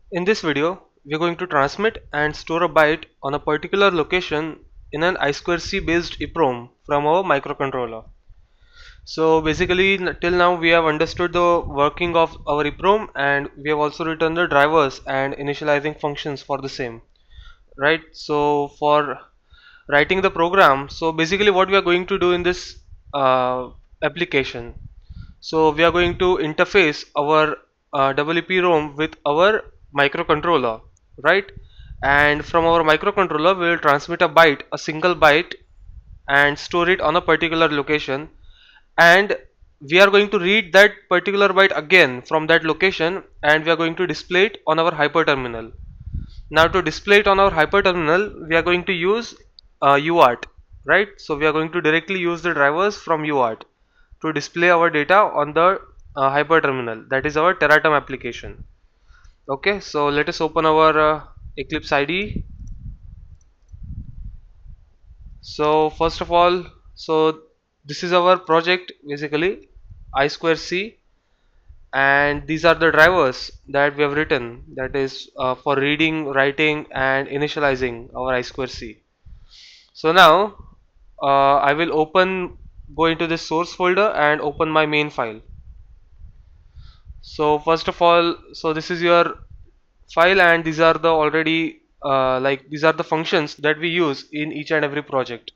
In this video, we are going to transmit and store a byte on a particular location in an I2C based EEPROM from our microcontroller. So basically till now we have understood the working of our EEPROM, and we have also written the drivers and initializing functions for the same. Right, so for writing the program, so basically what we are going to do in this application, so we are going to interface our EEPROM with our microcontroller, right? And from our microcontroller we will transmit a byte, a single byte, and store it on a particular location, and we are going to read that particular byte again from that location, and we are going to display it on our hyperterminal. Now to display it on our hyperterminal, we are going to use UART, right? So we are going to directly use the drivers from UART to display our data on the hyperterminal. That is our Teraterm application. Okay, so let us open our Eclipse IDE. So first of all, so this is our project basically, I2C, and these are the drivers that we have written, that is for reading, writing and initializing our I2C. So now I will go into this source folder and open my main file. So first of all, so this is your file, and these are the already these are the functions that we use in each and every project.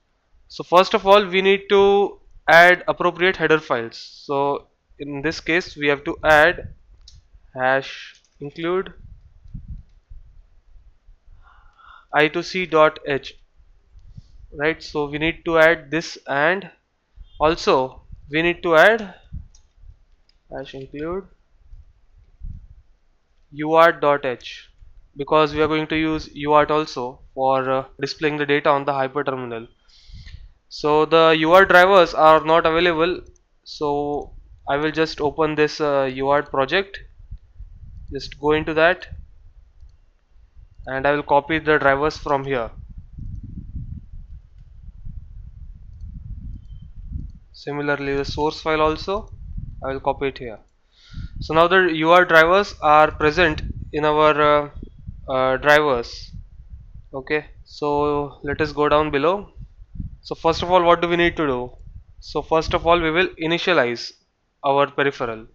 So first of all, we need to add appropriate header files. So in this case we have to add hash include i2c.h, right? So we need to add this, and also we need to add hash include uart.h, because we are going to use uart also for displaying the data on the hyperterminal. So the UART drivers are not available, so I will just open this UART project, just go into that, and I will copy the drivers from here. Similarly the source file also I will copy it here. So now the UART drivers are present in our drivers. Okay, so let us go down below. So first of all, what do we need to do? So first of all, we will initialize our peripheral.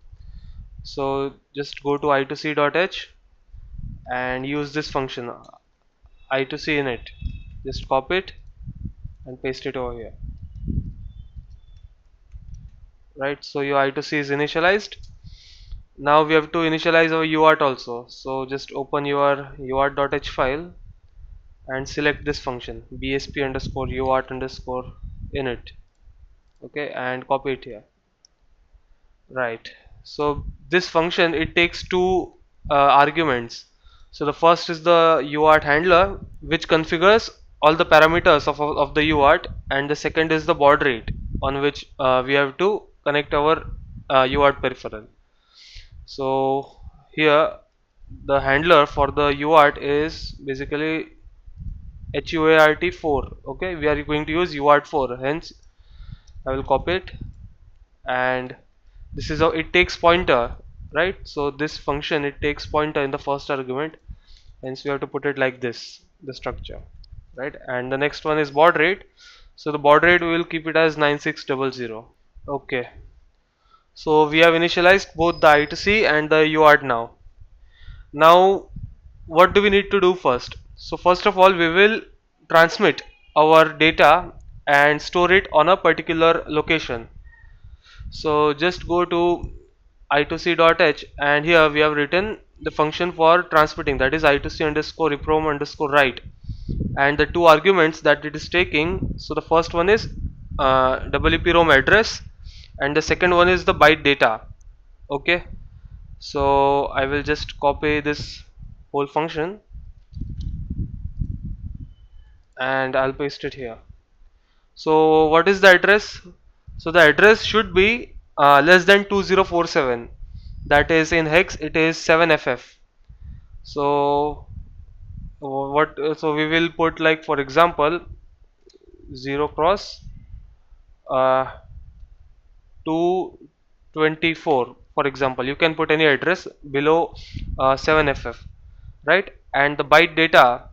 So just go to i2c.h and use this function i2c init. Just copy it and paste it over here. Right, so your i2c is initialized. Now we have to initialize our UART also. So just open your uart.h file and select this function bsp underscore uart underscore init. Okay, and copy it here. Right, so this function, it takes two arguments. So the first is the UART handler, which configures all the parameters of the UART, and the second is the baud rate on which we have to connect our UART peripheral. So here the handler for the UART is basically HUART4. Okay, we are going to use UART4, hence I will copy it, and this is how it takes pointer, right? So this function, it takes pointer in the first argument, hence we have to put it like this, the structure, right? And the next one is baud rate. So the baud rate we will keep it as 9600. Okay, so we have initialized both the I2C and the UART. Now what do we need to do first? So first of all, we will transmit our data and store it on a particular location. So just go to i2c.h, and here we have written the function for transmitting, that is i2c underscore EEPROM underscore write, and the two arguments that it is taking. So the first one is EEPROM address, and the second one is the byte data. Okay, so I will just copy this whole function and I'll paste it here. So what is the address? So the address should be less than 2047, that is in hex it is 7ff. So so we will put, like, for example, 0 cross 224, for example. You can put any address below 7ff. right? And the byte data,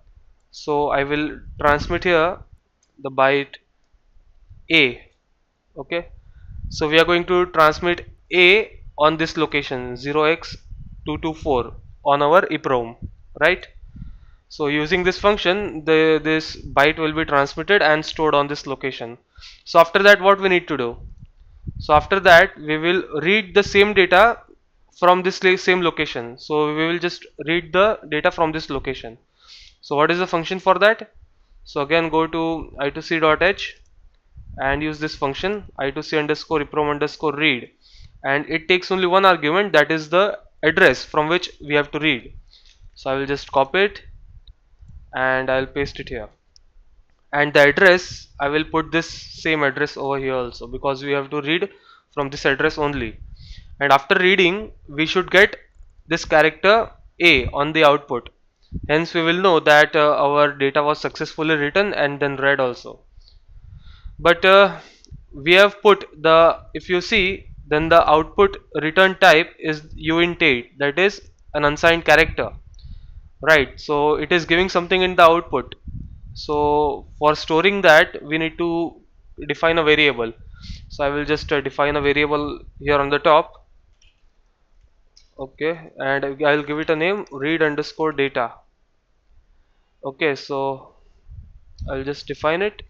so I will transmit here the byte A. Okay, so we are going to transmit A on this location 0x224 on our EEPROM, right? So using this function, this byte will be transmitted and stored on this location. So after that, what we need to do? So after that, we will read the same data from this same location. So we will just read the data from this location. So what is the function for that? So again, go to I2C.h and use this function I2C underscore EEPROM underscore read, and it takes only one argument, that is the address from which we have to read. So I will just copy it and I'll paste it here. And the address, I will put this same address over here also, because we have to read from this address only. And after reading, we should get this character A on the output. Hence we will know that our data was successfully written and then read also. But we have put the, if you see, then the output return type is uint8, that is an unsigned character, right? So it is giving something in the output. So for storing that, we need to define a variable. So I will just define a variable here on the top. Okay, and I'll give it a name, read underscore data. Okay, so I'll just define it.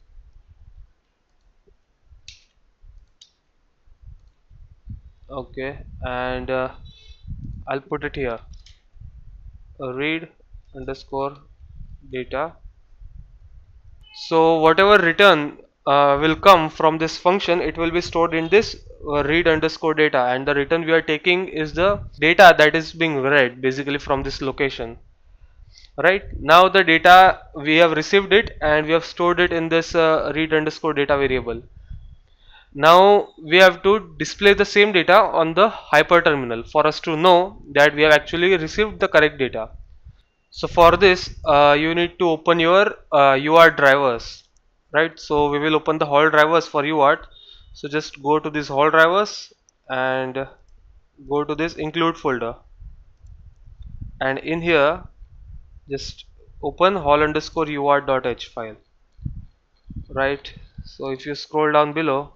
Okay, and I'll put it here, read underscore data. So whatever return will come from this function, it will be stored in this read underscore data, and the return we are taking is the data that is being read basically from this location. Right now the data, we have received it and we have stored it in this read underscore data variable. Now we have to display the same data on the hyperterminal for us to know that we have actually received the correct data. So for this, you need to open your UART drivers, right? So we will open the hall drivers for UART. So just go to this hall drivers and go to this include folder, and in here just open hall underscore UART.h file, right? So if you scroll down below,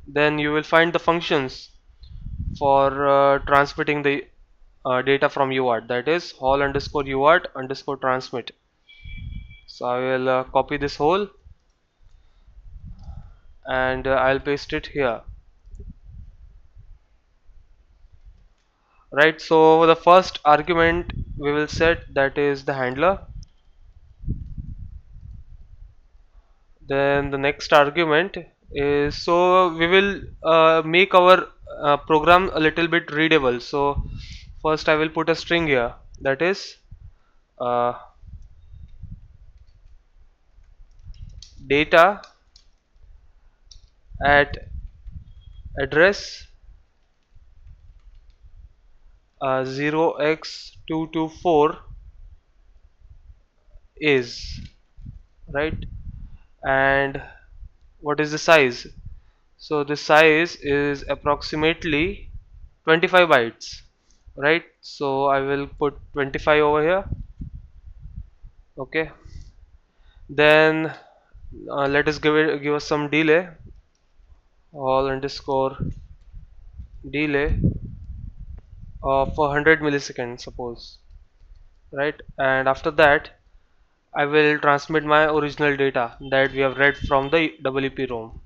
then you will find the functions for transmitting the data from UART, that is hall underscore UART underscore transmit. So I will copy this whole and I'll paste it here, right? So the first argument we will set, that is the handler. Then the next argument is, so we will make our program a little bit readable. So first I will put a string here, that is uh, data at address 0x224 is, right? And what is the size? So the size is approximately 25 bytes, right? So I will put 25 over here. Okay, then let us give us some delay, all underscore delay of 100 milliseconds suppose, right? And after that I will transmit my original data that we have read from the EEPROM.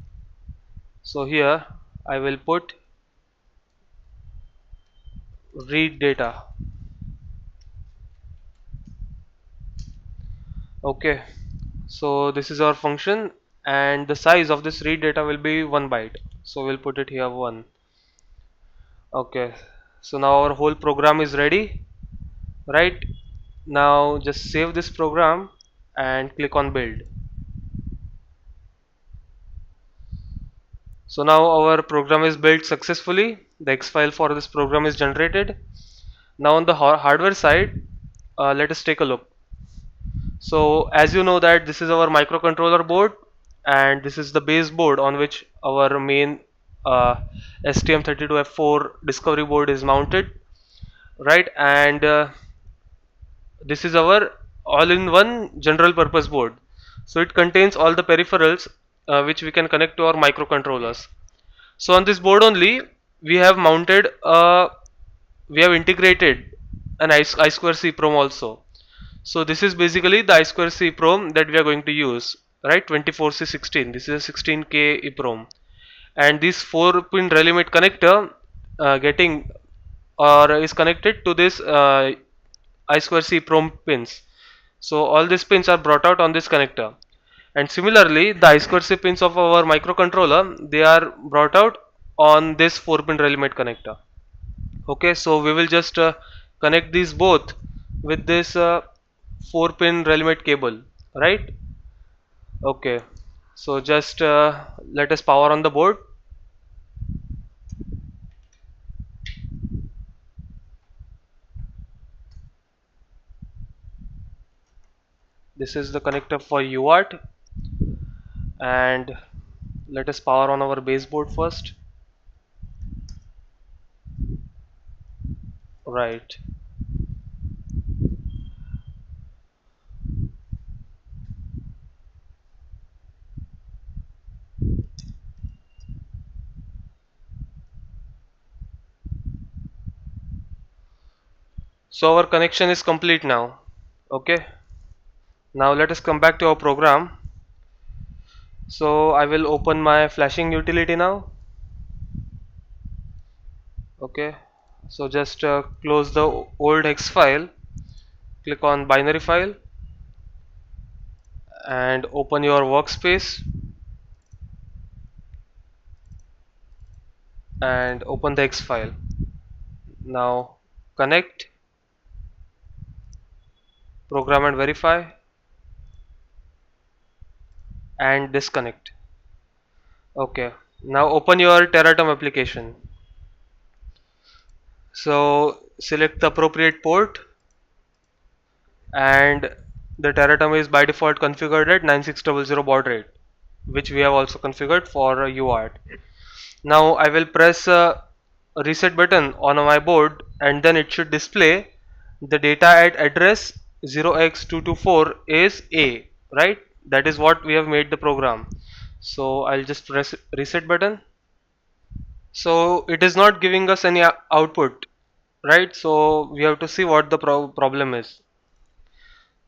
So here I will put read data. Okay, so this is our function, and the size of this read data will be 1 byte, so we'll put it here 1. Okay, so now our whole program is ready, right? Now just save this program and click on build. So now our program is built successfully. The X file for this program is generated. Now on the hardware side, let us take a look. So as you know that this is our microcontroller board, and this is the base board on which our main STM32F4 discovery board is mounted. right? And this is our all-in-one general purpose board. So it contains all the peripherals which we can connect to our microcontrollers. So on this board only we have mounted we have integrated an I2C prom also. So this is basically the I2C prom that we are going to use, right? 24C16. This is a 16K EPROM, and this 4-pin relay limit connector getting or is connected to this I2C prom pins. So all these pins are brought out on this connector, and similarly the I2C pins of our microcontroller, they are brought out on this 4-pin relay limit connector. Okay, so we will just connect these both with this 4-pin relay limit cable, right? Okay, so just let us power on the board. This is the connector for UART, and let us power on our baseboard first. Right. So our connection is complete now. Okay. Now let us come back to our program. So I will open my flashing utility now. Okay. So just close the old hex file, click on binary file, and open your workspace and open the hex file. Now connect, program and verify, and disconnect. Okay. Now open your Teratom application. So select the appropriate port, and the Teratom is by default configured at 9600 baud rate, which we have also configured for UART. Now I will press a reset button on my board, and then it should display the data at address 0x224 is A, right? That is what we have made the program. So I'll just press reset button. So it is not giving us any output, right? So we have to see what the problem is.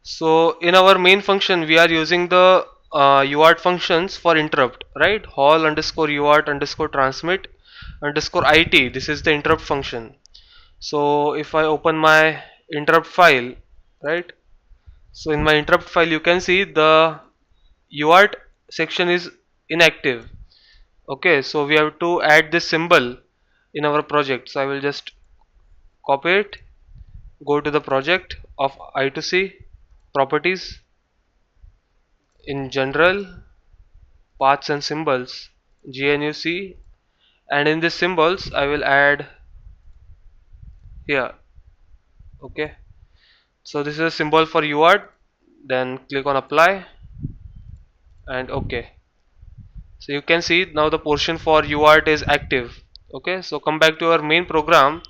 So in our main function we are using the UART functions for interrupt, right? Hall underscore UART underscore transmit underscore IT. This is the interrupt function. So if I open my interrupt file, right? So in my interrupt file you can see the UART section is inactive. Okay, so we have to add this symbol in our project. So I will just copy it, go to the project of I2C, properties, in general, paths and symbols, GNUC, and in this symbols I will add here. Okay, so this is a symbol for UART. Then click on apply and OK. So you can see now the portion for UART is active. Okay, so come back to our main program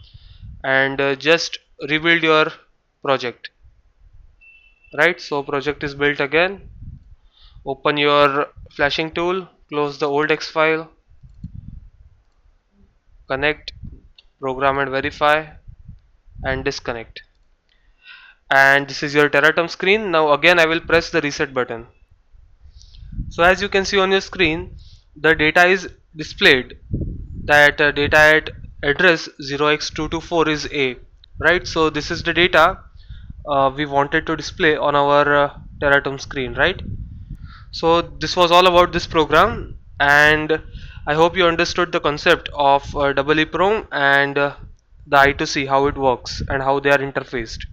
and just rebuild your project. Right, so project is built again. Open your flashing tool, close the old X file, connect, program and verify, and disconnect. And this is your Teratom screen. Now again I will press the reset button. So as you can see on your screen, the data is displayed, that data at address 0x224 is A, right? So this is the data we wanted to display on our Teratom screen, right? So this was all about this program, and I hope you understood the concept of EEPROM and the I2C, how it works and how they are interfaced.